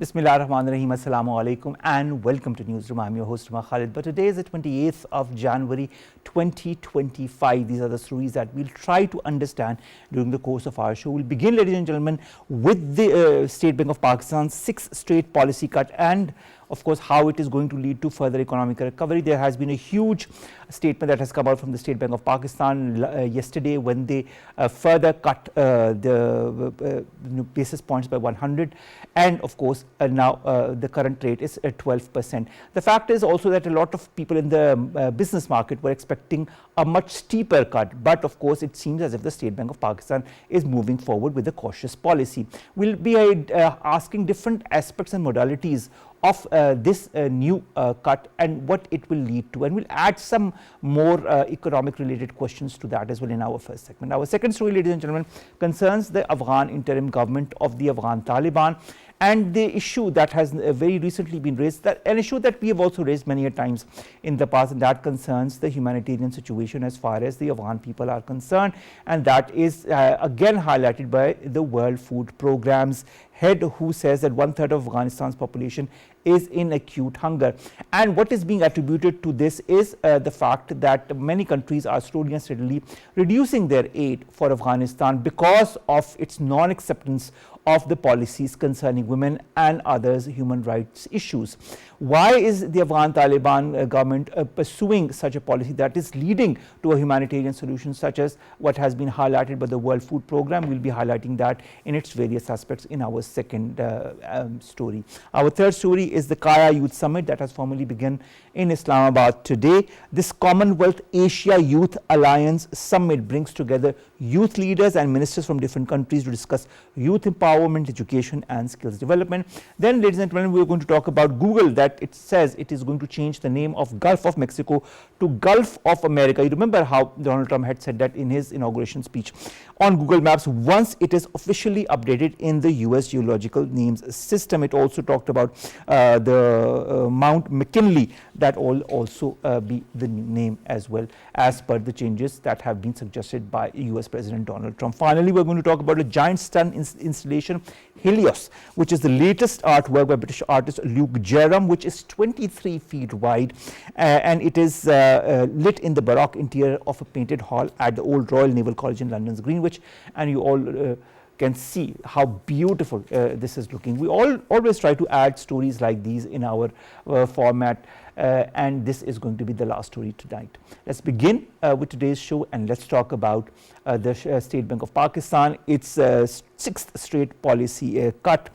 Bismillahirrahmanirrahim. Assalamu alaikum and welcome to Newsroom. I'm your host Khalid. But today is the 28th of January 2025. These are the stories that we'll try to understand during the course of our show. We'll begin, ladies and gentlemen, with the State Bank of Pakistan's sixth straight policy cut and of course how it is going to lead to further economic recovery. There has been a huge statement that has come out from the State Bank of Pakistan yesterday when they further cut the basis points by 100, and of course now the current rate is 12%. The fact is also that a lot of people in the business market were expecting a much steeper cut, but of course it seems as if the State Bank of Pakistan is moving forward with a cautious policy. We'll be asking different aspects and modalities of this new cut and what it will lead to, and we'll add some more economic related questions to that as well in our first segment. Our second story, ladies and gentlemen, concerns the Afghan interim government of the Afghan Taliban and the issue that has very recently been raised, that an issue that we have also raised many a times in the past, and that concerns the humanitarian situation as far as the Afghan people are concerned, and that is again highlighted by the World Food Programme's head, who says that 1/3 of Afghanistan's population is in acute hunger. And what is being attributed to this is the fact that many countries are slowly and steadily reducing their aid for Afghanistan because of its non-acceptance of the policies concerning women and others human rights issues. Why is the Afghan Taliban government pursuing such a policy that is leading to a humanitarian solution such as what has been highlighted by the World Food Programme? We'll be highlighting that in its various aspects in our second story. Our third story is the Kaya Youth Summit that has formally begun in Islamabad today. This Commonwealth Asia Youth Alliance Summit brings together youth leaders and ministers from different countries to discuss youth empowerment, education and skills development. Then, ladies and gentlemen, we are going to talk about Google, that it says it is going to change the name of Gulf of Mexico to Gulf of America. You remember how Donald Trump had said that in his inauguration speech on Google Maps once it is officially updated in the US Geological Names System. It also talked about the Mount McKinley, that will also be the new name as well, as per the changes that have been suggested by US President Donald Trump. Finally, we are going to talk about a giant stun installation, Helios, which is the latest artwork by British artist Luke Jerram, which is 23 feet wide, and it is lit in the Baroque interior of a painted hall at the Old Royal Naval College in London's Greenwich, and you all can see how beautiful this is looking. We always try to add stories like these in our format, and this is going to be the last story tonight. Let's begin with today's show and let's talk about the State Bank of Pakistan. Its sixth straight policy cut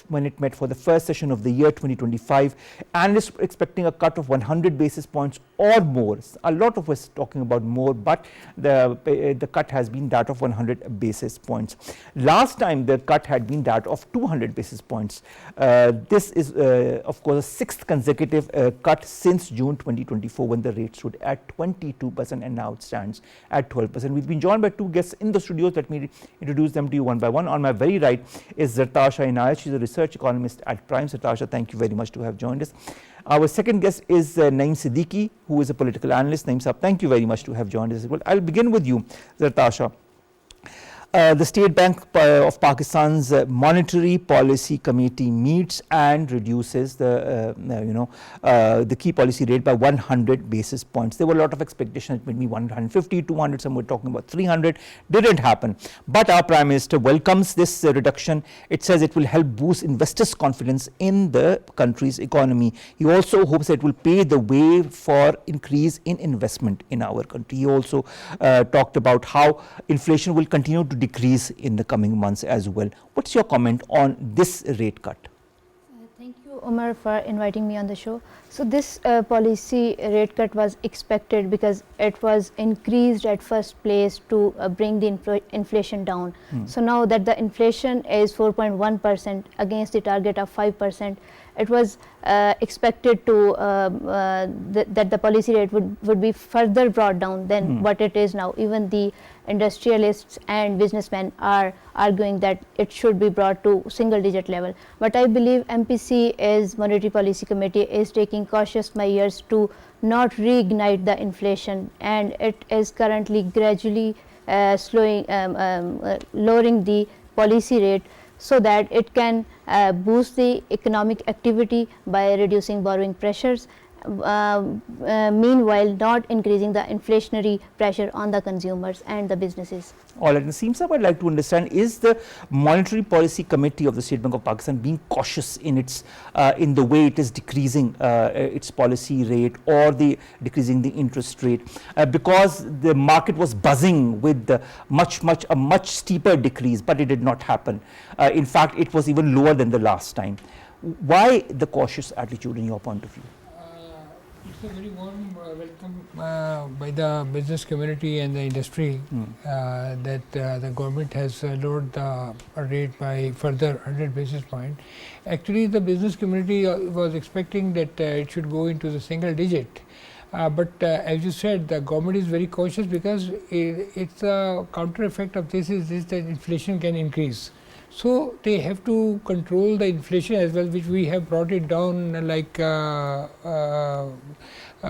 when it met for the first session of the year 2025. Analysts expecting a cut of 100 basis points or more. A lot of us talking about more, but the cut has been that of 100 basis points. Last time the cut had been that of 200 basis points. This is of course a sixth consecutive cut since June 2024, when the rate stood at 22% and now it stands at 12%. We've been joined by two guests in the studios. Let me introduce them to you one by one. On my very right is Zartasha Inayat. She's a research economist at Prime. Zartasha, thank you very much to have joined us. Our second guest is Naeem Siddiqui, who is a political analyst. Naeem Saab, thank you very much to have joined us as well. I'll begin with you, Zartasha. The State Bank of Pakistan's Monetary Policy Committee meets and reduces the key policy rate by 100 basis points. There were a lot of expectations, it would be 150, 200, some were talking about 300. Didn't happen. But our Prime Minister welcomes this reduction. It says it will help boost investors' confidence in the country's economy. He also hopes that it will pave the way for increase in investment in our country. He also talked about how inflation will continue to decrease in the coming months as well. What's your comment on this rate cut? Thank you, Omar, for inviting me on the show. So this policy rate cut was expected because it was increased at first place to bring the inflation down. So now that the inflation is 4.1% against the target of 5%, it was expected to that the policy rate would be further brought down than what it is now. Even the industrialists and businessmen are arguing that it should be brought to single digit level. But I believe MPC is Monetary Policy Committee is taking cautious measures to not reignite the inflation, and it is currently gradually lowering the policy rate so that it can boost the economic activity by reducing borrowing pressures, meanwhile not increasing the inflationary pressure on the consumers and the businesses. All right, Naeem sir, I'd like to understand, is the Monetary Policy Committee of the State Bank of Pakistan being cautious in its in the way it is decreasing its policy rate or the decreasing the interest rate, because the market was buzzing with the a much steeper decrease, but it did not happen. In fact, it was even lower than the last time. Why the cautious attitude in your point of view? It's a very warm welcome by the business community and the industry that the government has lowered the rate by further 100 basis point. Actually, the business community was expecting that it should go into the single digit. But as you said, the government is very cautious because it's a counter effect of this is that inflation can increase. So they have to control the inflation as well, which we have brought it down like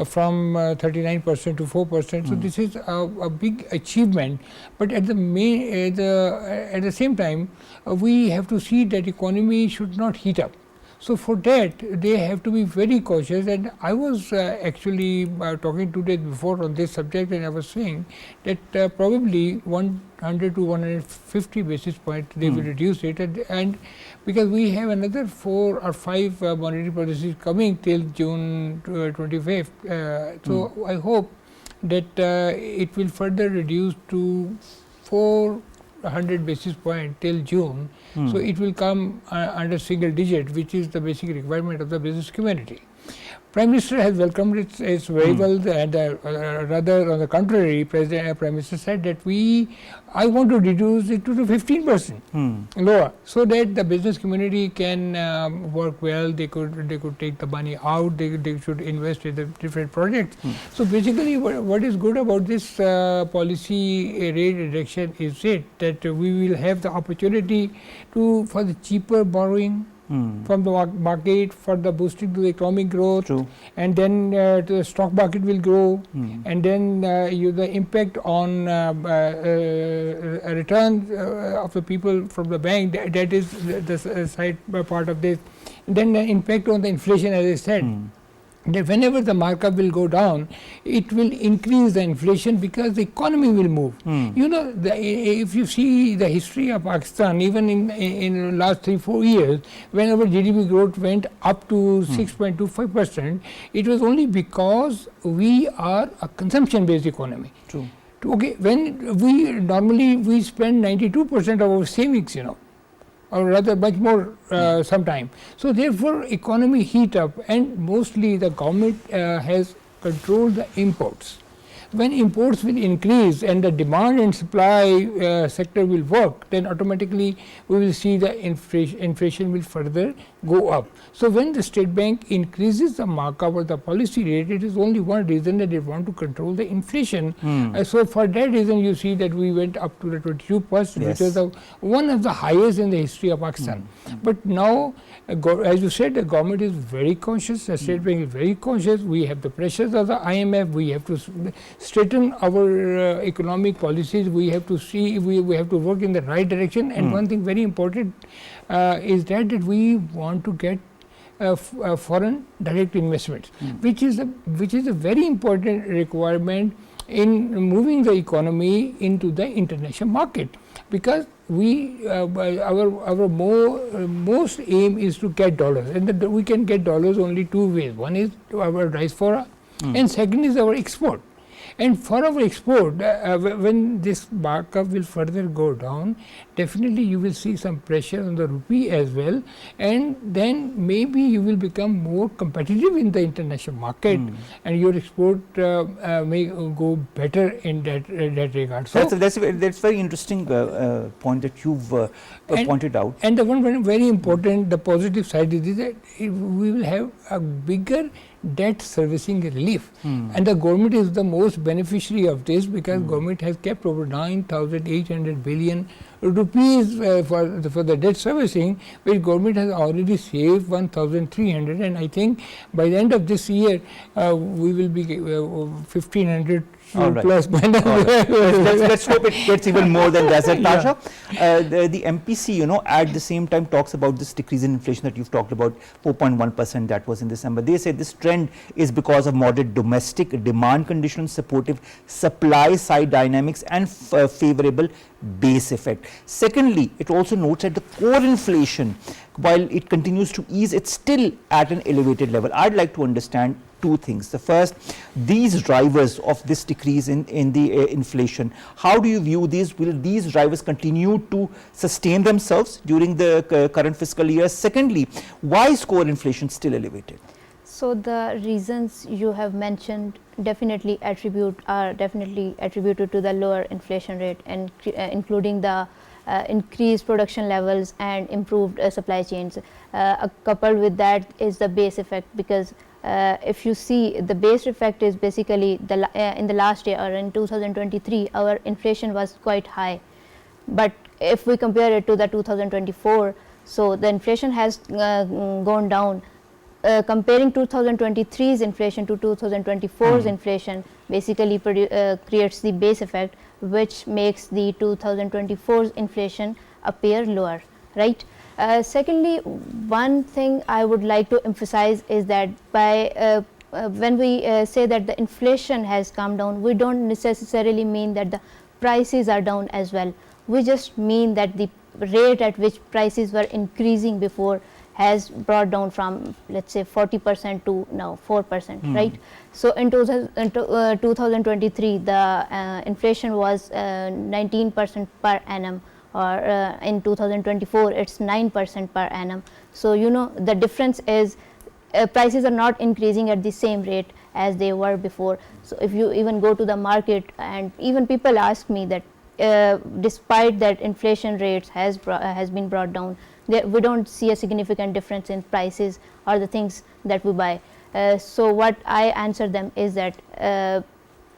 from 39% to 4%. So this is a big achievement. But at the same time, we have to see that economy should not heat up. So for that, they have to be very cautious. And I was actually talking 2 days before on this subject, and I was saying that probably 100 to 150 basis points they will reduce it, and because we have another 4 or 5 monetary policies coming till June 25th. So I hope that it will further reduce to 400 basis point till June. So it will come under single digit, which is the basic requirement of the business community. Prime Minister has welcomed it very well, and rather on the contrary, Prime Minister said that I want to reduce it to the 15% lower, so that the business community can work well. They could take the money out. They should invest in the different projects. So basically, what is good about this policy rate reduction is that we will have the opportunity for the cheaper borrowing from the market, for the boosting to the economic growth. True. And then the stock market will grow, and then the impact on return of the people from the bank, that is the side part of this. Then the impact on the inflation, as I said. That whenever the markup will go down, it will increase the inflation because the economy will move. You know, if you see the history of Pakistan, even in the last 3-4 years, whenever GDP growth went up to 6.25%, it was only because we are a consumption-based economy. True. Okay, when we spend 92% of our savings, you know, or rather much more sometime. So therefore, economy heat up, and mostly the government has controlled the imports. When imports will increase and the demand and supply sector will work, then automatically we will see the inflation will further go up. So when the State Bank increases the markup or the policy rate, it is only one reason, that they want to control the inflation. So for that reason, you see that we went up to the 22%, yes, which is one of the highest in the history of Pakistan. But now, as you said, the government is very conscious, the State Bank is very conscious. We have the pressures of the IMF. We have to straighten our economic policies. We have to see, we have to work in the right direction. And one thing very important is that we want to get foreign direct investments, which is a very important requirement in moving the economy into the international market, because our most aim is to get dollars, and we can get dollars only 2 ways. One is our diaspora, and second is our export. And for our export, when this markup will further go down, definitely you will see some pressure on the rupee as well, and then maybe you will become more competitive in the international market, and your export may go better in that regard. So that's very interesting point that you've pointed out. And the one very important, the positive side is that we will have a bigger debt servicing relief, and the government is the most beneficiary of this, because government has kept over 9,800 billion rupees for the debt servicing, which government has already saved 1,300, and I think by the end of this year we will be 1,500 All right. plus minus. All right. Let's hope it gets even more than that. Zartasha, the MPC, you know, at the same time talks about this decrease in inflation that you've talked about, 4.1% that was in December. They say this trend is because of moderate domestic demand conditions, supportive supply side dynamics and favorable base effect. Secondly, it also notes that the core inflation, while it continues to ease, it's still at an elevated level. I'd like to understand two things. The first, these drivers of this decrease in the inflation, how do you view these? Will these drivers continue to sustain themselves during the current fiscal year? Secondly, why is core inflation still elevated? So the reasons you have mentioned are definitely attributed to the lower inflation rate, and including the increased production levels and improved supply chains. Coupled with that is the base effect, because if you see, the base effect is basically in the last year, or in 2023, our inflation was quite high. But if we compare it to the 2024, so the inflation has gone down. Comparing 2023's inflation to 2024's inflation basically creates the base effect, which makes the 2024's inflation appear lower, right? Secondly, one thing I would like to emphasize is that when we say that the inflation has come down, we don't necessarily mean that the prices are down as well. We just mean that the rate at which prices were increasing before has brought down from, let's say, 40% to now 4%, right? So in 2023, the inflation was 19% per annum, or in 2024 it's 9% per annum. So you know, the difference is prices are not increasing at the same rate as they were before. So if you even go to the market, and even people ask me that despite that inflation rates has been brought down, we don't see a significant difference in prices or the things that we buy. So what I answer them is that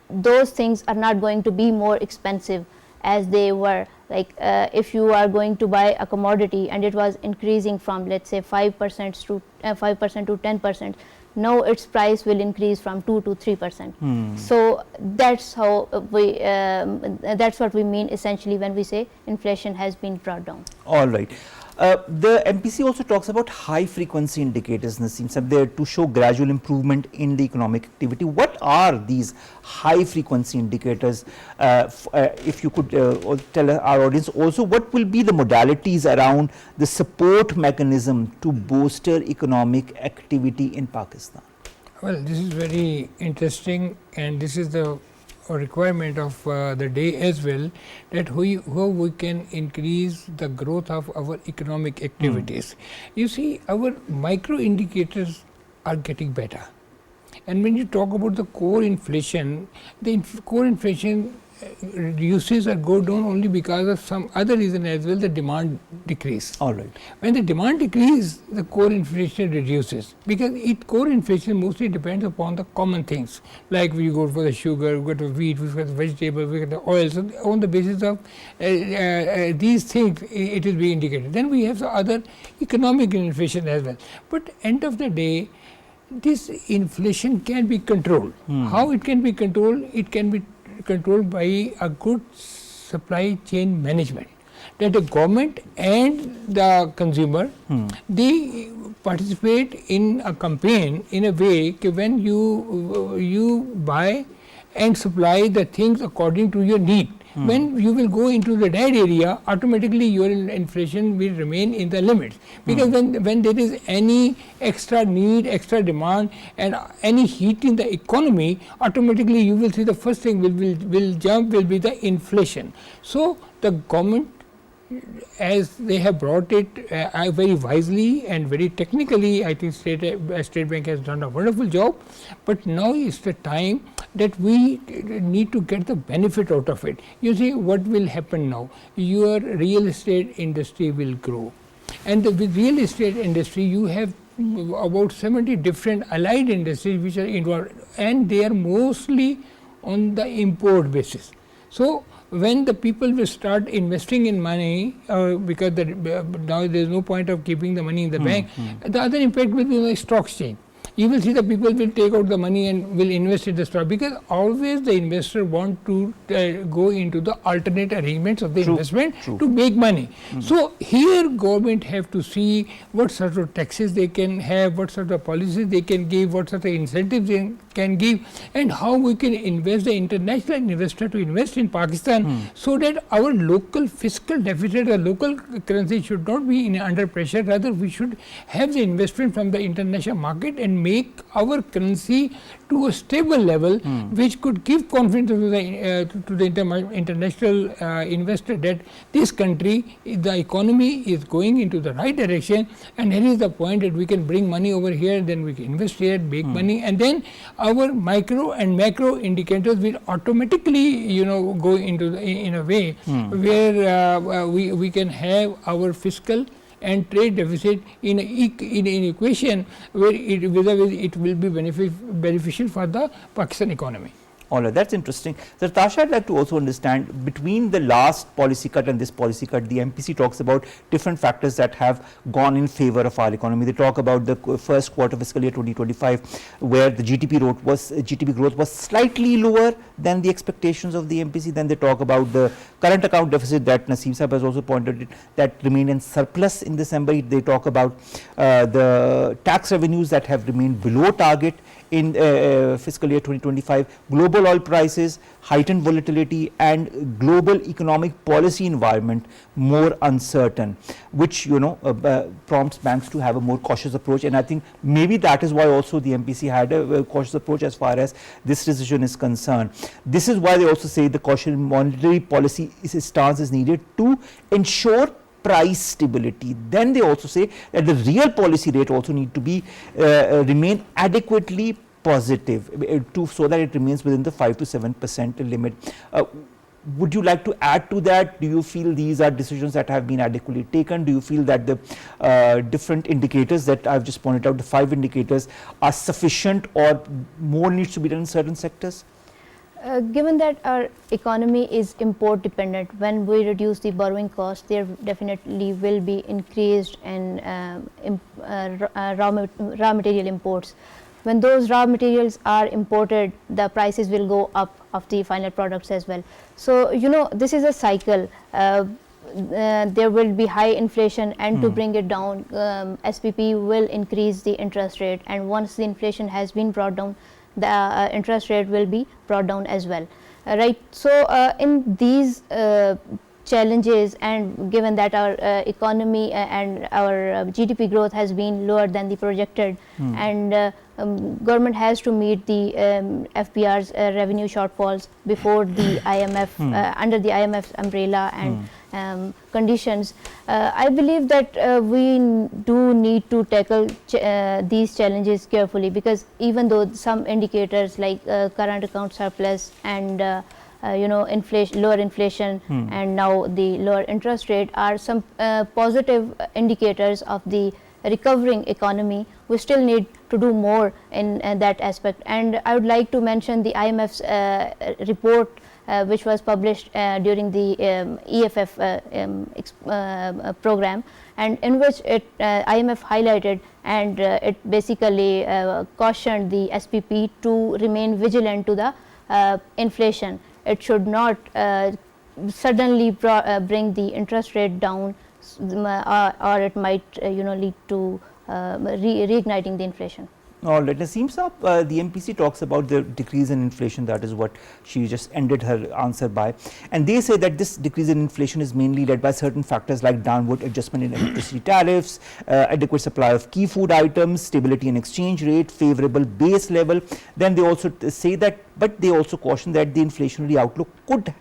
those things are not going to be more expensive as they were. Like if you are going to buy a commodity and it was increasing from, let's say, 5% to 10%, now its price will increase from 2 to 3%. So that's how that's what we mean essentially when we say inflation has been brought down. All right. The MPC also talks about high frequency indicators, Naseem, there to show gradual improvement in the economic activity. What are these high frequency indicators? If you could tell our audience also, what will be the modalities around the support mechanism to bolster economic activity in Pakistan? Well, this is very interesting, and this is the requirement of the day as well, that how we can increase the growth of our economic activities. You see, our micro indicators are getting better, and when you talk about the core inflation, core inflation reduces or go down only because of some other reason as well, the demand decrease. All right. When the demand decreases, the core inflation reduces, because core inflation mostly depends upon the common things, like we go for the sugar, we go to wheat, we go to vegetable, we go to oil. So on the basis of these things, it is being indicated. Then we have the other economic inflation as well. But end of the day, this inflation can be controlled. How it can be controlled? It can be controlled by a good supply chain management, that the government and the consumer, they participate in a campaign in a way that when you buy and supply the things according to your need. When you will go into the dead area, automatically your inflation will remain in the limits, because when there is any extra need, extra demand and any heat in the economy, automatically you will see the first thing will jump will be the inflation. So the government, as they have brought it very wisely and very technically, I think State Bank has done a wonderful job, but now is the time that we need to get the benefit out of it. You see what will happen now, your real estate industry will grow, and with real estate industry you have about 70 different allied industries which are involved, and they are mostly on the import basis. So when the people will start investing in money, because now there is no point of keeping the money in the bank, the other impact will be on the stock exchange. you will see the people will take out the money and will invest in the stock, because always the investor want to go into the alternate arrangements of the investment to make money. So here government have to see what sort of taxes they can have, what sort of policies they can give, what sort of incentives they can give, and how we can invest the international investor to invest in Pakistan, so that our local fiscal deficit, the local currency should not be under pressure. Rather, we should have the investment from the international market and make our currency to a stable level, which could give confidence to the international investor that this country, the economy is going into the right direction, and here is the point that we can bring money over here, then we can invest here, make money, and then our micro and macro indicators will automatically go into in a way where we can have our fiscal and trade deficit in an equation where it will be beneficial for the Pakistan economy. All right, that's interesting. Zartasha, I'd like to also understand, between the last policy cut and this policy cut, the MPC talks about different factors that have gone in favor of our economy. They talk about the first quarter fiscal year 2025, where the GDP growth was slightly lower than the expectations of the MPC. Then they talk about the current account deficit that Naeem Sahib has also pointed out, that remained in surplus in December. They talk about the tax revenues that have remained below target in fiscal year 2025, global oil prices, heightened volatility, and global economic policy environment more uncertain, which prompts banks to have a more cautious approach. And I think maybe that is why also the MPC had a cautious approach as far as this decision is concerned. This is why they also say the cautious monetary policy stance is needed to ensure price stability. Then they also say that the real policy rate also need to be remain adequately positive so that it remains within the 5 to 7% limit. Would you like to add to that? Do you feel these are decisions that have been adequately taken? Do you feel that the different indicators that I've just pointed out, the 5 indicators, are sufficient, or more needs to be done in certain sectors? Given that our economy is import dependent, when we reduce the borrowing cost, there definitely will be increased in raw material imports. When those raw materials are imported, the prices will go up of the final products as well. So this is a cycle. There will be high inflation, and to bring it down, SBP will increase the interest rate, and once the inflation has been brought down, the interest rate will be brought down as well, right? So in these challenges, and given that our economy and our GDP growth has been lower than the projected, and government has to meet the FBR's revenue shortfalls before the IMF, under the IMF's umbrella and conditions. I believe that we do need to tackle these challenges carefully, because even though some indicators like current account surplus and inflation, lower inflation, and now the lower interest rate are some positive indicators of the recovering economy, we still need to do more in that aspect. And I would like to mention the IMF's report which was published during the EFF program, and in which IMF highlighted and it basically cautioned the SBP to remain vigilant to the inflation. It should not suddenly bring the interest rate down, or it might lead to reigniting the inflation. All right. Naeem Saab, the MPC talks about the decrease in inflation. That is what she just ended her answer by. And they say that this decrease in inflation is mainly led by certain factors like downward adjustment in electricity tariffs, adequate supply of key food items, stability in exchange rate, favorable base level. Then they also say that, but they also caution that the inflationary outlook could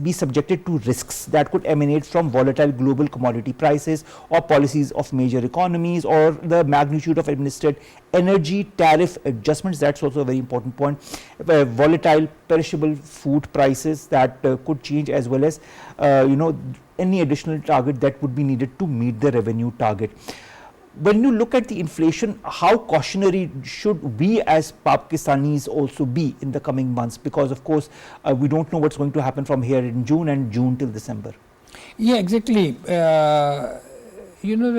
be subjected to risks that could emanate from volatile global commodity prices or policies of major economies, or the magnitude of administered energy tariff adjustments. That's also a very important point. Volatile perishable food prices that could change, as well as any additional target that would be needed to meet the revenue target. When you look at the inflation, how cautionary should we as Pakistanis also be in the coming months? Because of course we don't know what's going to happen from here in June and June till December. Yeah, exactly. you know,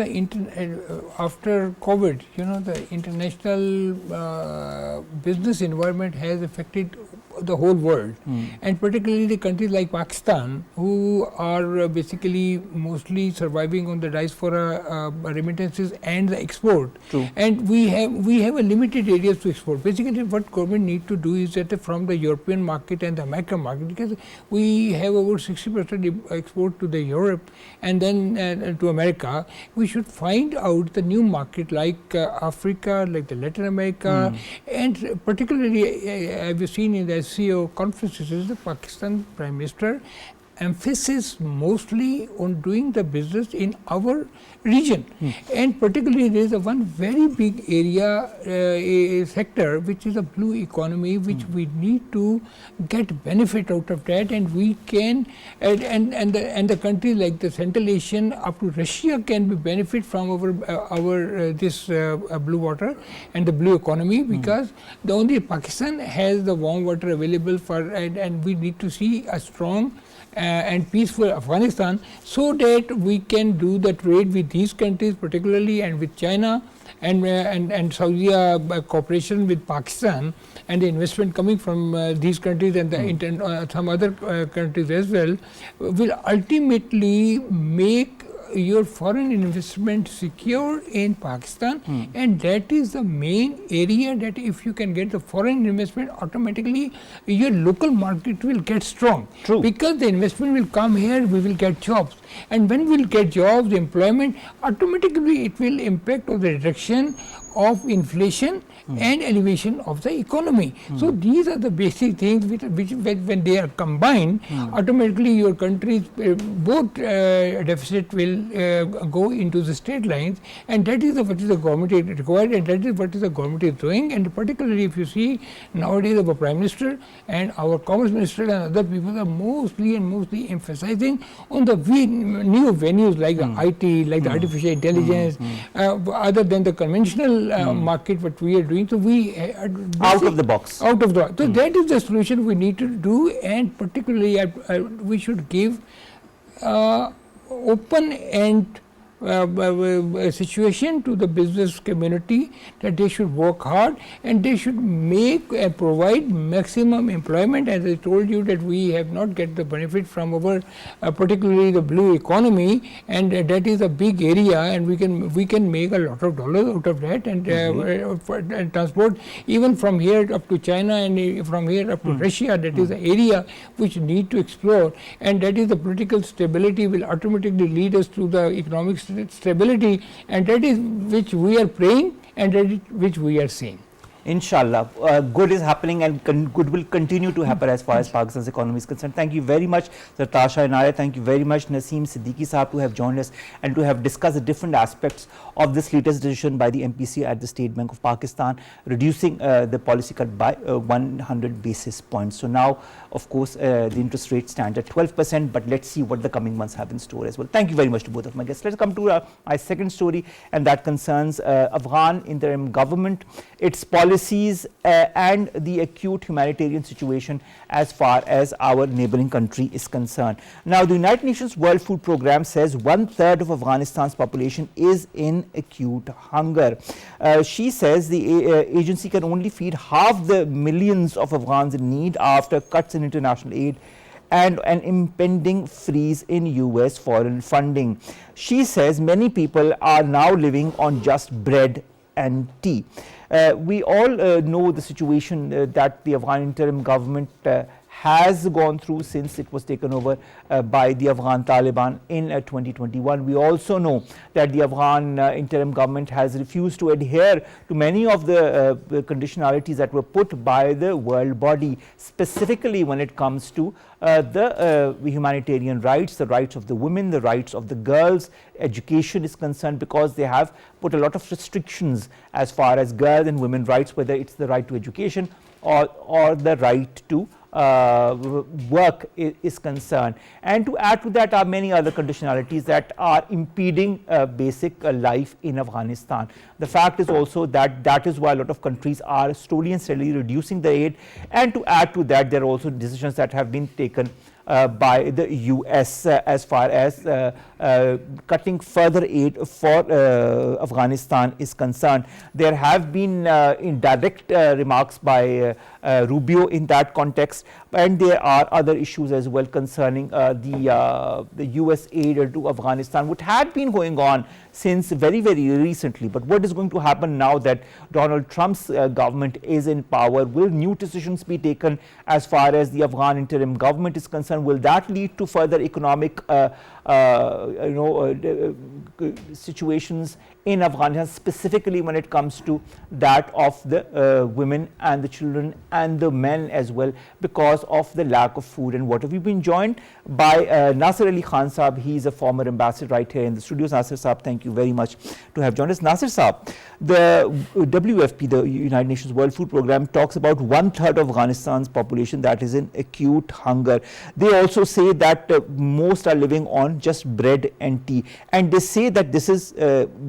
after COVID, you know, the international business environment has affected the whole world, and particularly the countries like Pakistan, who are basically mostly surviving on the diaspora remittances and the export. True. And we have a limited areas to export. Basically, what government need to do is that from the European market and the American market, because we have over 60% export to the Europe and then to America, we should find out the new market like Africa, like the Latin America, and particularly I've seen in the SCO conferences, the Pakistan Prime Minister emphasis mostly on doing the business in our region, and particularly there is a one very big area sector which is a blue economy, which we need to get benefit out of that, and we can and the countries like the Central Asian up to Russia can be benefit from our this blue water and the blue economy, because the only Pakistan has the warm water available for, and we need to see a strong and peaceful Afghanistan, so that we can do the trade with these countries particularly, and with China and Saudi cooperation with Pakistan, and the investment coming from these countries and the some other countries as well, will ultimately make your foreign investment secure in Pakistan, and that is the main area that if you can get the foreign investment, automatically your local market will get strong. True. Because the investment will come here, we will get jobs, and when we will get jobs, employment, automatically it will impact on the reduction of inflation and elevation of the economy. So these are the basic things which when they are combined, automatically your country's both deficit will go into the straight lines, and that is what is the government required, and that is what is the government is doing. And particularly if you see nowadays our Prime Minister and our Commerce Minister and other people are mostly emphasizing on the new venues like the IT, like the artificial intelligence, other than the conventional market what we are doing. So we out of the box. So that is the solution we need to do, and particularly we should give open and situation to the business community that they should work hard and they should make and provide maximum employment. As I told you that we have not get the benefit from our particularly the blue economy, and that is a big area, and we can make a lot of dollars out of that, and transport even from here up to China and from here up to Russia. That is the area which need to explore, and that is the political stability will automatically lead us to the economic stability, and that is which we are praying, and that is which we are seeing. Inshallah, good is happening, and good will continue to happen as far as Pakistan's economy is concerned. Thank you very much, Zartasha, Inayat. Thank you very much, Naeem, Siddiqui Sahab, to have joined us and to have discussed the different aspects of this latest decision by the MPC at the State Bank of Pakistan, reducing the policy cut by 100 basis points. So now, of course, the interest rate stands at 12%, but let's see what the coming months have in store as well. Thank you very much to both of my guests. Let's come to my second story, and that concerns Afghan interim government, its policies and the acute humanitarian situation as far as our neighboring country is concerned. Now, the United Nations World Food Programme says 1/3 of Afghanistan's population is in acute hunger. She says the agency can only feed half the millions of Afghans in need after cuts in international aid and an impending freeze in US foreign funding. She says many people are now living on just bread and tea. We all know the situation that the Afghan interim government has gone through since it was taken over by the Afghan Taliban in 2021. We also know that the Afghan interim government has refused to adhere to many of the conditionalities that were put by the world body, specifically when it comes to the humanitarian rights, the rights of the women, the rights of the girls, education is concerned, because they have put a lot of restrictions as far as girl and women rights, whether it's the right to education or the right to work is concerned. And to add to that are many other conditionalities that are impeding basic life in Afghanistan. The fact is also that that is why a lot of countries are slowly and steadily reducing the aid, and to add to that, there are also decisions that have been taken by the US as far as cutting further aid for Afghanistan is concerned. There have been indirect remarks by Rubio in that context, and there are other issues as well concerning the US aid to Afghanistan, which had been going on since very recently. But what is going to happen now that Donald Trump's government is in power? Will new decisions be taken as far as the Afghan interim government is concerned? Will that lead to further economic situations in Afghanistan, specifically when it comes to that of the women and the children and the men as well, because of the lack of food and water? We've been joined by Nasir Ali Khan Saab. He's a former ambassador right here in the studios. Nasir Saab, thank you very much to have joined us. Nasir Saab, the WFP, the United Nations World Food Programme, talks about 1/3 of Afghanistan's population that is in acute hunger. They also say that most are living on just bread and tea, and they say that this is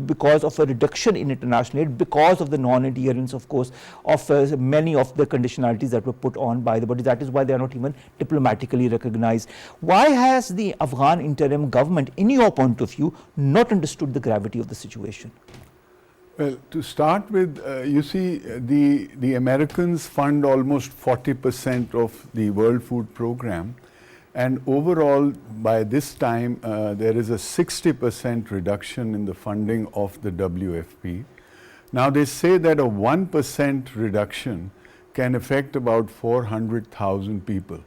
because of a reduction in international aid, because of the non-adherence, of course, of many of the conditionalities that were put on by the body. That is why they are not even diplomatically recognized. Why has the Afghan interim government, in your point of view, not understood the gravity of the situation? Well, to start with, you see, the Americans fund almost 40% of the World Food Programme, and overall by this time there is a 60% reduction in the funding of the WFP. Now they say that a 1% reduction can affect about 400,000 people.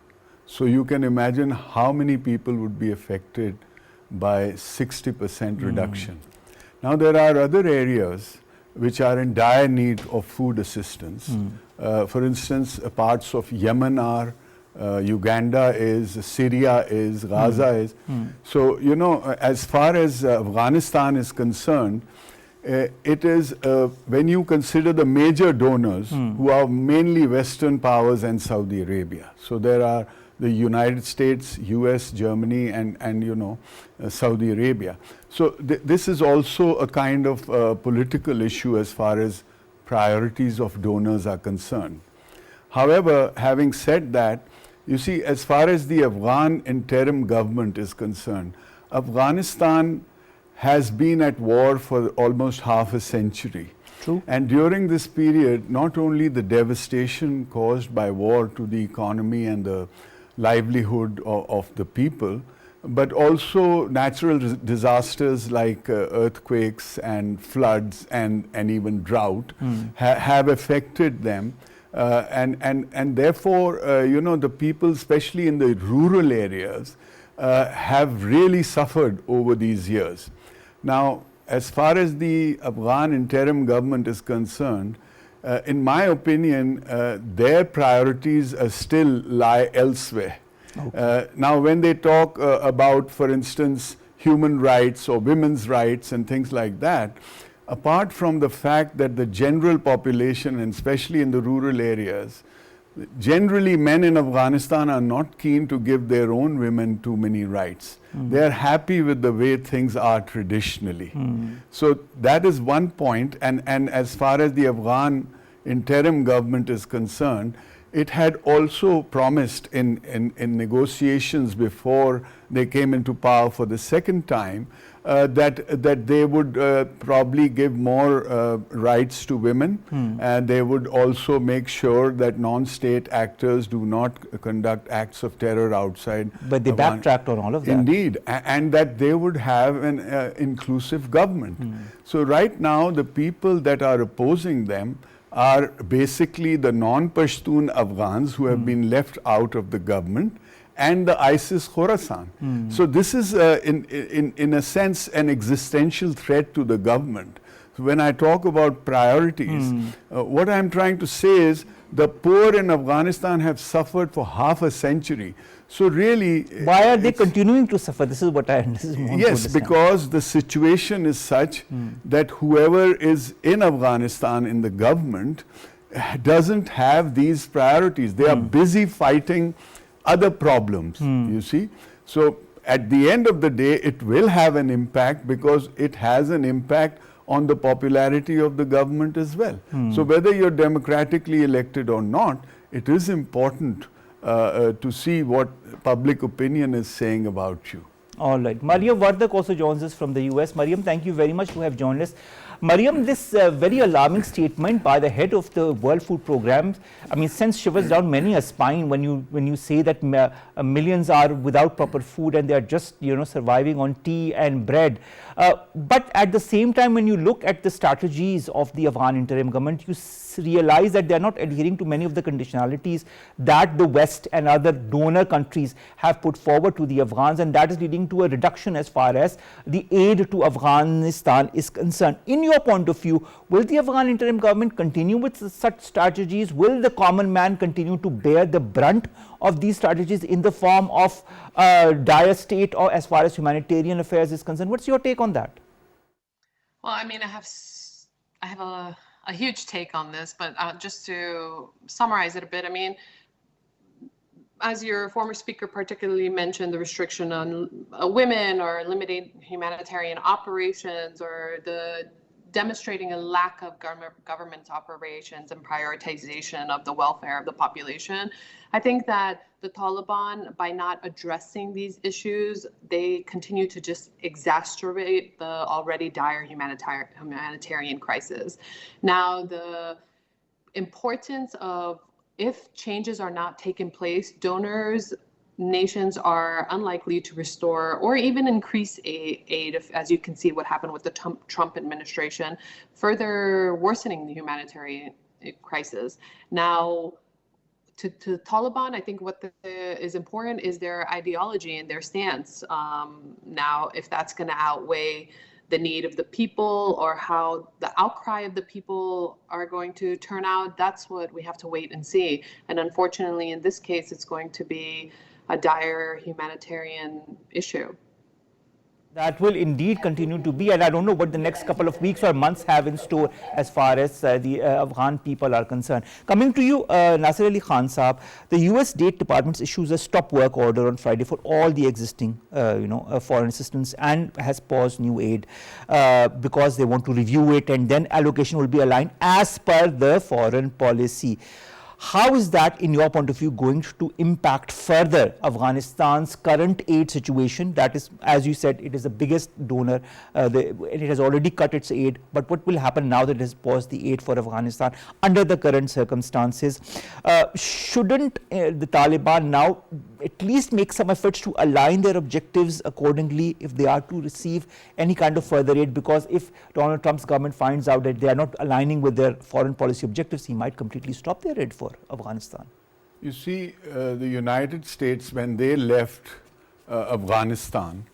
So you can imagine how many people would be affected by 60% reduction. Now there are other areas which are in dire need of food assistance. For instance, parts of Yemen are, Uganda is, Syria is, Gaza is. So, you know, as far as Afghanistan is concerned, it is, when you consider the major donors who are mainly Western powers and Saudi Arabia. So there are the United States, US, Germany, and you know, Saudi Arabia. So this is also a kind of political issue as far as priorities of donors are concerned. However, having said that, you see, as far as the Afghan interim government is concerned, Afghanistan has been at war for almost half a century. True. And during this period, not only the devastation caused by war to the economy and the livelihood of the people, but also natural disasters like earthquakes and floods and even drought have affected them. And therefore, you know, the people, especially in the rural areas, have really suffered over these years. Now, as far as the Afghan interim government is concerned, in my opinion, their priorities still lie elsewhere. Okay. Now, when they talk about, for instance, human rights or women's rights and things like that, apart from the fact that the general population, and especially in the rural areas, generally men in Afghanistan are not keen to give their own women too many rights. They are happy with the way things are traditionally. So that is one point, and as far as the Afghan interim government is concerned, it had also promised in negotiations before they came into power for the second time that they would probably give more rights to women, and they would also make sure that non-state actors do not conduct acts of terror outside. But they backtracked on all of that. Indeed, and that they would have an inclusive government. So right now the people that are opposing them are basically the non-Pashtun Afghans who have been left out of the government, and the ISIS Khorasan. So this is in a sense an existential threat to the government. So when I talk about priorities, what I'm trying to say is the poor in Afghanistan have suffered for half a century. So really, why are they continuing to suffer? This is what I understand. Yes, because the situation is such that whoever is in Afghanistan in the government doesn't have these priorities. They are busy fighting other problems, you see. So at the end of the day, it will have an impact because it has an impact on the popularity of the government as well. So whether you're democratically elected or not, it is important to see what public opinion is saying about you. All right. Mariam Wardak also joins us from the US. Mariam, thank you very much to have joined us. Mariam, this very alarming statement by the head of the World Food Programme, I mean, sends shivers down many a spine when you say that millions are without proper food and they are just, you know, surviving on tea and bread. But at the same time, when you look at the strategies of the Afghan interim government, you realize that they are not adhering to many of the conditionalities that the West and other donor countries have put forward to the Afghans, and that is leading to a reduction as far as the aid to Afghanistan is concerned. In your point of view, will the Afghan interim government continue with such strategies? Will the common man continue to bear the brunt of these strategies in the form of dire state or as far as humanitarian affairs is concerned? What's your take on that? Well, I mean, I have a huge take on this, but just to summarize it a bit, I mean, as your former speaker particularly mentioned, the restriction on women or limiting humanitarian operations or the demonstrating a lack of government operations and prioritization of the welfare of the population. I think that the Taliban, by not addressing these issues, they continue to just exacerbate the already dire humanitarian crisis. Now, the importance of, if changes are not taking place, donors, nations are unlikely to restore or even increase aid, as you can see what happened with the Trump administration, further worsening the humanitarian crisis. Now, to Taliban, I think what is important is their ideology and their stance. Now, if that's going to outweigh the need of the people or how the outcry of the people are going to turn out, that's what we have to wait and see. And unfortunately, in this case, it's going to be a dire humanitarian issue. That will indeed continue to be, and I don't know what the next couple of weeks or months have in store as far as the Afghan people are concerned. Coming to you, Nasir Ali Khan Saab, the US State Department issues a stop work order on Friday for all the existing foreign assistance and has paused new aid because they want to review it and then allocation will be aligned as per the foreign policy. How is that, in your point of view, going to impact further Afghanistan's current aid situation? That is, as you said, it is the biggest donor. It has already cut its aid. But what will happen now that it has paused the aid for Afghanistan under the current circumstances? Shouldn't the Taliban now at least make some efforts to align their objectives accordingly if they are to receive any kind of further aid? Because if Donald Trump's government finds out that they are not aligning with their foreign policy objectives, he might completely stop their aid for Afghanistan. You see, the United States, when they left Afghanistan,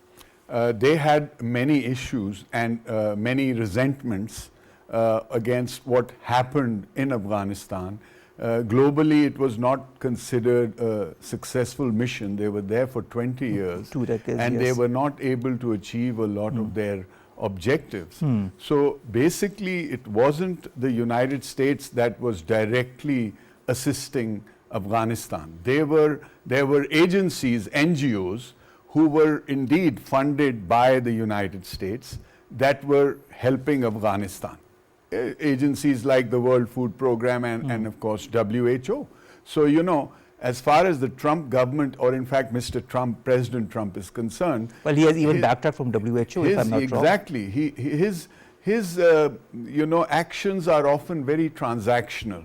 they had many issues and many resentments against what happened in Afghanistan. Globally, it was not considered a successful mission. They were there for 20 years, 2 decades, and yes. they were not able to achieve a lot of their objectives. So basically, it wasn't the United States that was directly assisting Afghanistan. There were agencies, NGOs, who were indeed funded by the United States that were helping Afghanistan. Agencies like the World Food Programme and of course WHO. So, you know, as far as the Trump government, or in fact Mr. Trump, President Trump is concerned. Well, he has even backtracked from WHO, if I'm not wrong. Exactly. His actions are often very transactional.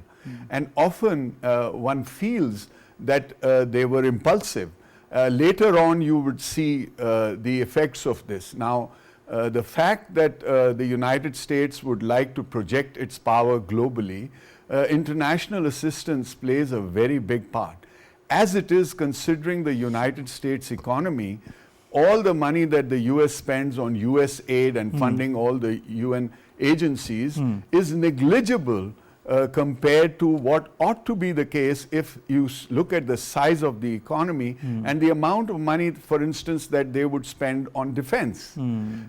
And often one feels that they were impulsive. Later on, you would see the effects of this. Now, the fact that the United States would like to project its power globally, international assistance plays a very big part. As it is, considering the United States economy, all the money that the US spends on US aid and funding all the UN agencies is negligible compared to what ought to be the case if you look at the size of the economy and the amount of money, for instance, that they would spend on defense.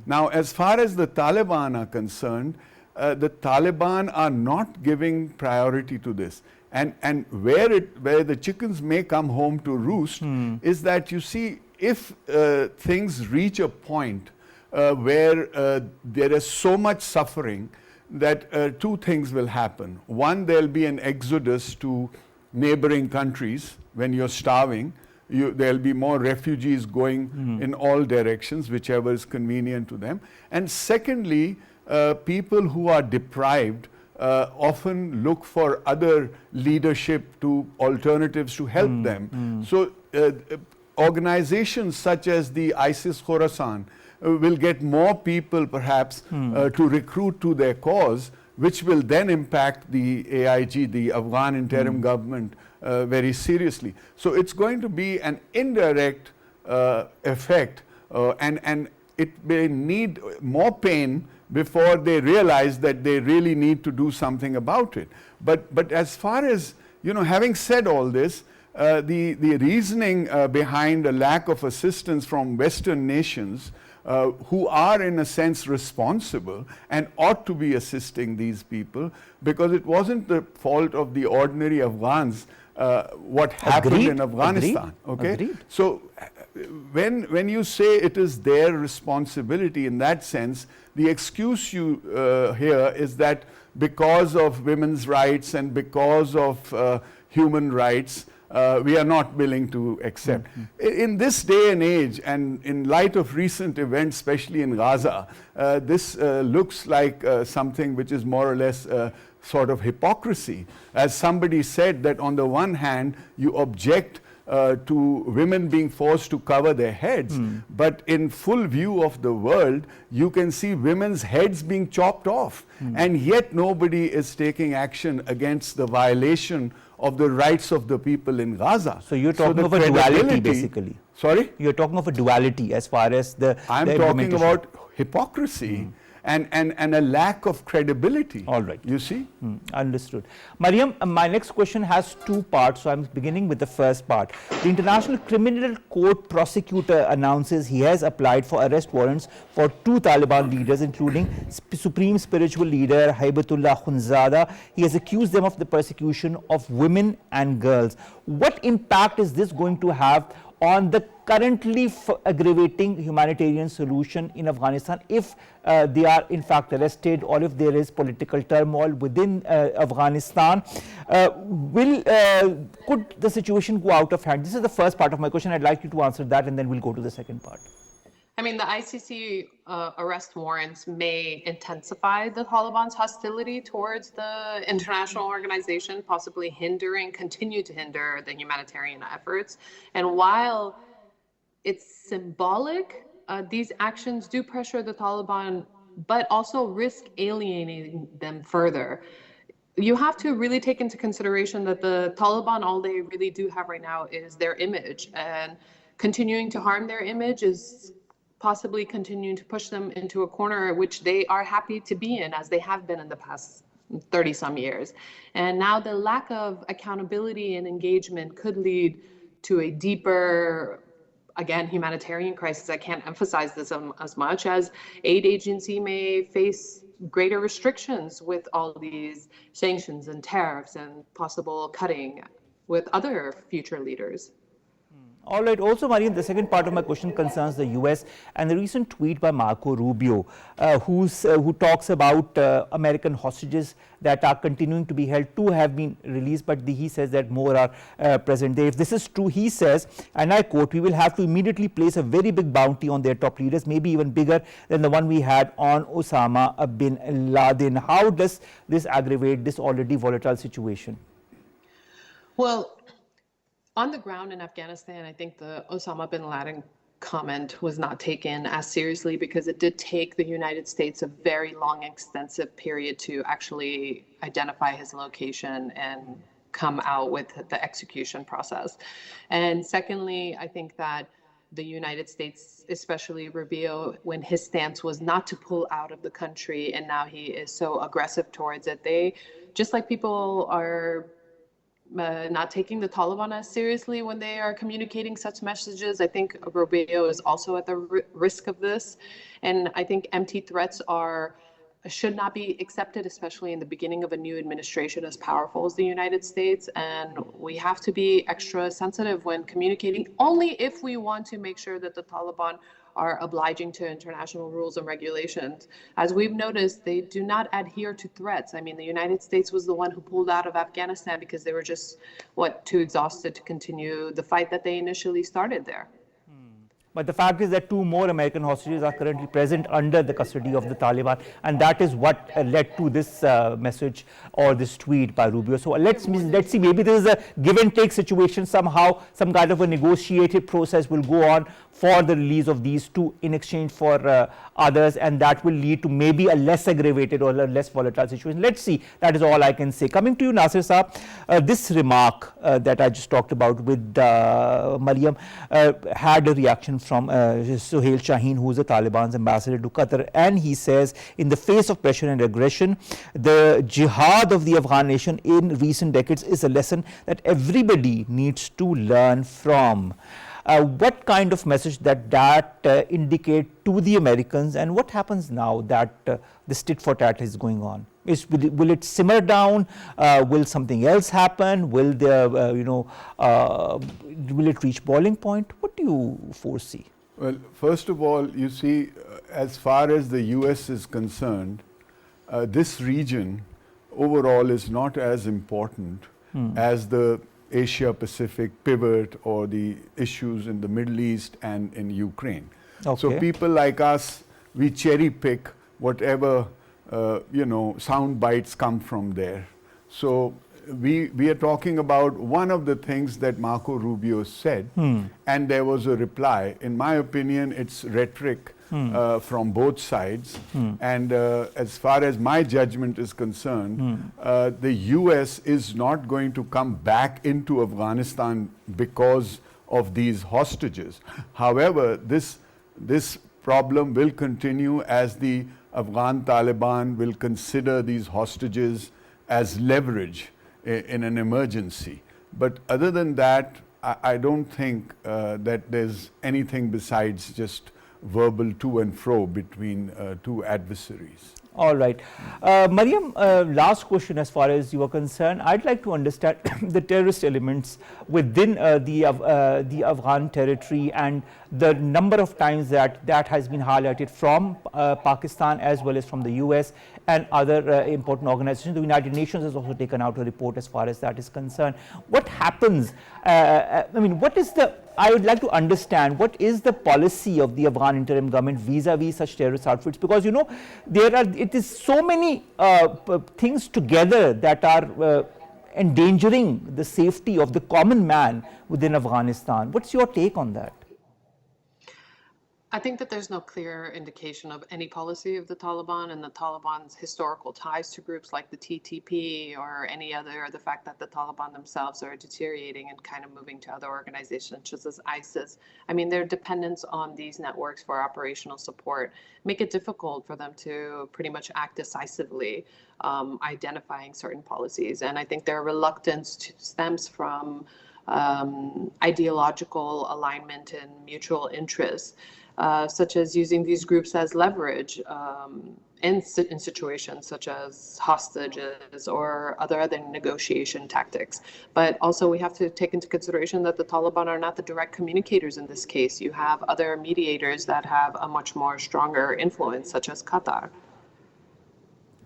Now, as far as the Taliban are concerned, the Taliban are not giving priority to this. And where the chickens may come home to roost is that, you see, if things reach a point where there is so much suffering, that two things will happen. One, there'll be an exodus to neighboring countries when you're starving. There'll be more refugees going in all directions, whichever is convenient to them. And secondly, people who are deprived often look for other leadership to alternatives to help them. So organizations such as the ISIS Khorasan will get more people perhaps to recruit to their cause, which will then impact the AIG, the Afghan interim government, very seriously. So it's going to be an indirect effect, and it may need more pain before they realize that they really need to do something about it. But as far as, having said all this, the reasoning behind a lack of assistance from Western nations who are in a sense responsible and ought to be assisting these people, because it wasn't the fault of the ordinary Afghans what happened in Afghanistan. Okay, so when you say it is their responsibility in that sense, the excuse you hear is that because of women's rights and because of human rights, we are not willing to accept. In this day and age, and in light of recent events, especially in Gaza, this looks like something which is more or less sort of hypocrisy. As somebody said, that on the one hand, you object to women being forced to cover their heads, but in full view of the world, you can see women's heads being chopped off, and yet nobody is taking action against the violation of the rights of the people in Gaza. So you're talking of a duality, basically. Sorry? You're talking of a duality as far as the I'm talking about hypocrisy and a lack of credibility. All right. You see? Understood. Mariam, my next question has two parts, so I'm beginning with the first part. The International Criminal Court prosecutor announces he has applied for arrest warrants for 2 Taliban leaders, including Supreme Spiritual Leader Haibatullah Khunzada. He has accused them of the persecution of women and girls. What impact is this going to have on the currently aggravating humanitarian solution in Afghanistan if they are in fact arrested, or if there is political turmoil within Afghanistan? Could the situation go out of hand? This is the first part of my question. I'd like you to answer that, and then we'll go to the second part. I mean, the ICC arrest warrants may intensify the Taliban's hostility towards the international organization, possibly continue to hinder the humanitarian efforts. And while it's symbolic, these actions do pressure the Taliban, but also risk alienating them further. You have to really take into consideration that the Taliban, all they really do have right now is their image, and continuing to harm their image is possibly continuing to push them into a corner which they are happy to be in, as they have been in the past 30 some years. And now the lack of accountability and engagement could lead to a deeper, again, humanitarian crisis. I can't emphasize this as much, as aid agency may face greater restrictions with all these sanctions and tariffs and possible cutting with other future leaders. All right. Also, Mariam, the second part of my question concerns the US and the recent tweet by Marco Rubio, who talks about American hostages that are continuing to be held. 2 have been released, but he says that more are present there. If this is true, he says, and I quote, "We will have to immediately place a very big bounty on their top leaders, maybe even bigger than the one we had on Osama bin Laden." How does this aggravate this already volatile situation? Well, on the ground in Afghanistan, I think the Osama bin Laden comment was not taken as seriously, because it did take the United States a very long, extensive period to actually identify his location and come out with the execution process. And secondly, I think that the United States, especially Rubio, when his stance was not to pull out of the country, and now he is so aggressive towards it, they, just like people are not taking the Taliban as seriously when they are communicating such messages, I think Rubio is also at the risk of this. And I think empty threats should not be accepted, especially in the beginning of a new administration as powerful as the United States. And we have to be extra sensitive when communicating, only if we want to make sure that the Taliban are obliging to international rules and regulations. As we've noticed, they do not adhere to threats. I mean, the United States was the one who pulled out of Afghanistan because they were just, too exhausted to continue the fight that they initially started there. But the fact is that 2 more American hostages are currently present under the custody of the Taliban, and that is what led to this message or this tweet by Rubio. So let's see, maybe there is a give and take situation somehow, some kind of a negotiated process will go on for the release of these 2 in exchange for others, and that will lead to maybe a less aggravated or a less volatile situation. Let's see, that is all I can say. Coming to you, Nasir Saab, this remark that I just talked about with Mariam had a reaction from Suhail Shaheen, who is the Taliban's ambassador to Qatar, and he says, in the face of pressure and aggression, the jihad of the Afghan nation in recent decades is a lesson that everybody needs to learn from. What kind of message that indicate to the Americans, and what happens now that this tit for tat is going on? Will it simmer down? Will something else happen? Will there, will it reach boiling point? What do you foresee? Well, first of all, you see, as far as the US is concerned, this region overall is not as important as the Asia Pacific pivot or the issues in the Middle East and in Ukraine. Okay. So people like us, we cherry pick whatever sound bites come from there. So we are talking about one of the things that Marco Rubio said, and there was a reply. In my opinion, it's rhetoric from both sides. And as far as my judgment is concerned, the US is not going to come back into Afghanistan because of these hostages. However, this problem will continue as the Afghan Taliban will consider these hostages as leverage in an emergency. But other than that, I don't think that there's anything besides just verbal to and fro between 2 adversaries. All right. Mariam, last question as far as you are concerned. I'd like to understand the terrorist elements within the Afghan territory and the number of times that has been highlighted from Pakistan as well as from the US and other important organizations. The United Nations has also taken out a report as far as that is concerned. What happens? I would like to understand what is the policy of the Afghan interim government vis-a-vis such terrorist outfits, because it is so many things together that are endangering the safety of the common man within Afghanistan. What's your take on that? I think that there's no clear indication of any policy of the Taliban and the Taliban's historical ties to groups like the TTP or any other, or the fact that the Taliban themselves are deteriorating and kind of moving to other organizations such as ISIS. I mean, their dependence on these networks for operational support make it difficult for them to pretty much act decisively, identifying certain policies. And I think their reluctance stems from ideological alignment and mutual interests. Such as using these groups as leverage in situations such as hostages or other negotiation tactics. But also we have to take into consideration that the Taliban are not the direct communicators in this case. You have other mediators that have a much more stronger influence, such as Qatar.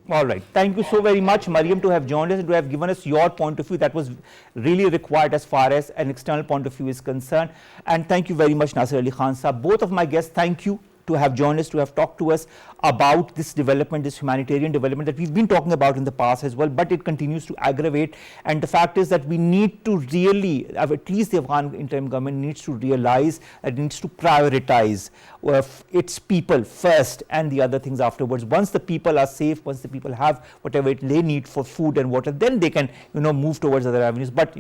All right. Thank you so very much, Mariam, to have joined us and to have given us your point of view. That was really required as far as an external point of view is concerned. And thank you very much, Nasir Ali Khan Saab. Both of my guests, thank you to have joined us, to have talked to us about this development, this humanitarian development that we've been talking about in the past as well, but it continues to aggravate. And the fact is that we need to really, at least the Afghan interim government needs to realize that it needs to prioritize its people first and the other things afterwards. Once the people are safe, once the people have whatever they need for food and water, then they can, move towards other avenues. But,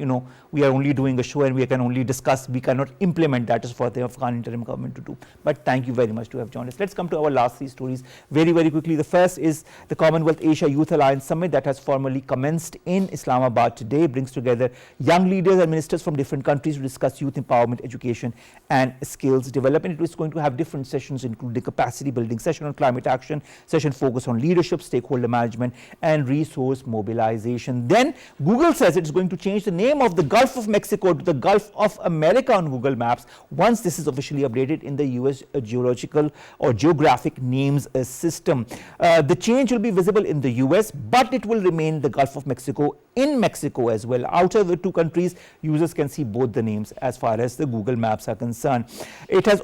we are only doing a show and we can only discuss, we cannot implement that as for the Afghan interim government to do. But thank you very much to to have joined us. Let's come to our last 3 stories very, very quickly. The first is the Commonwealth Asia Youth Alliance Summit that has formally commenced in Islamabad today. Brings together young leaders and ministers from different countries to discuss youth empowerment, education and skills development. It is going to have different sessions, including capacity building session on climate action, session focused on leadership, stakeholder management and resource mobilization. Then Google says it's going to change the name of the Gulf of Mexico to the Gulf of America on Google Maps once this is officially updated in the US geological or geographic names system. The change will be visible in the US, but it will remain the Gulf of Mexico in Mexico as well. Outside the 2 countries, users can see both the names as far as the Google Maps are concerned. It has,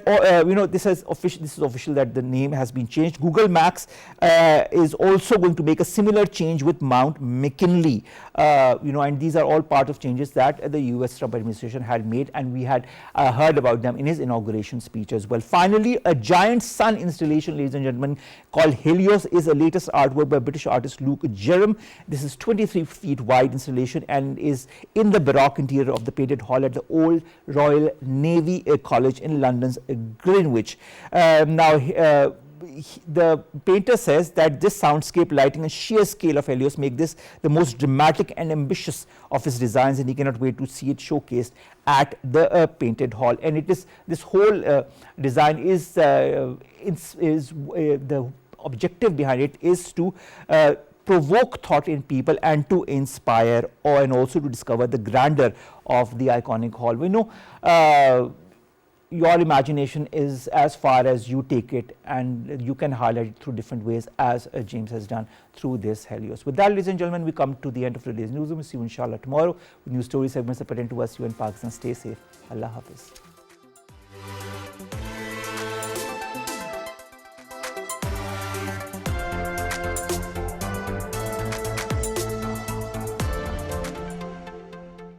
this is official that the name has been changed. Google Maps is also going to make a similar change with Mount McKinley. And these are all part of changes that the US Trump administration had made, and we had heard about them in his inauguration speech as well. Finally, a giant sun installation, ladies and gentlemen, called Helios is the latest artwork by British artist Luke Jerram. This is 23 feet wide installation and is in the Baroque interior of the painted hall at the Old Royal Navy College in London's Greenwich. The painter says that this soundscape lighting and sheer scale of Helios make this the most dramatic and ambitious of his designs, and he cannot wait to see it showcased at the painted hall. And it is this whole design is the objective behind it is to provoke thought in people and to inspire awe, and also to discover the grandeur of the iconic hall. We know your imagination is as far as you take it, and you can highlight it through different ways, as James has done through this Helios. With that, ladies and gentlemen, we come to the end of today's newsroom. See you inshallah tomorrow with new story segments that pertain to us, you and Pakistan. Stay safe. Allah Hafiz.